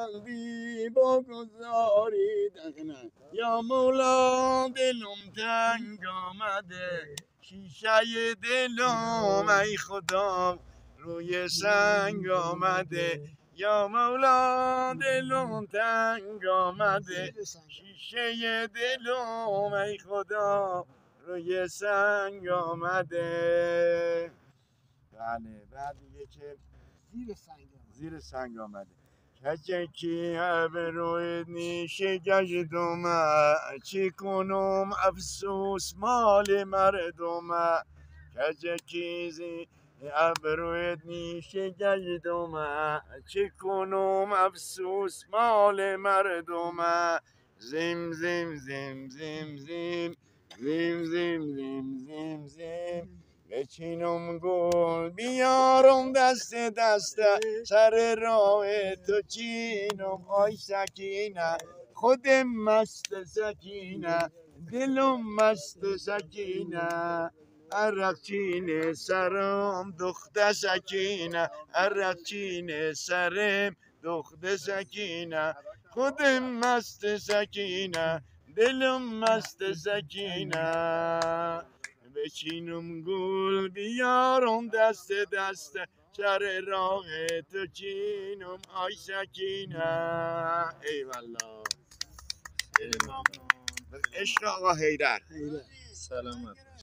قلبی بگذاری دهنه یا مولا دلم تنگ آمده شیشه دلم ای خدا روی سنگ آمده یا مولا دلم تنگ آمده شیشه دلم ای خدا روی سنگ آمده. بله بعد دیگه که زیر سنگ آمده کچکی ابروی نیشه گشتم چی کنم افسوس مال مردم کچکی ابروی نیشه گشتم چی کنم افسوس مال مردم زم زم زم زم زم زم زم زم زم زم بچینم گل بیارم دست سر راه تو چینم آی سکینه خودم مست سکینه دلم مست سکینه عرق چین سرم دخت سکینه عرق چین سرم دخت سکینه خودم مست سکینه دلم مست سکینه بچینم گل بیارم دست سر راه تو چینم آی سکینه. ای والله خیلی ممنون. عشق آقا حیدر. سلامت.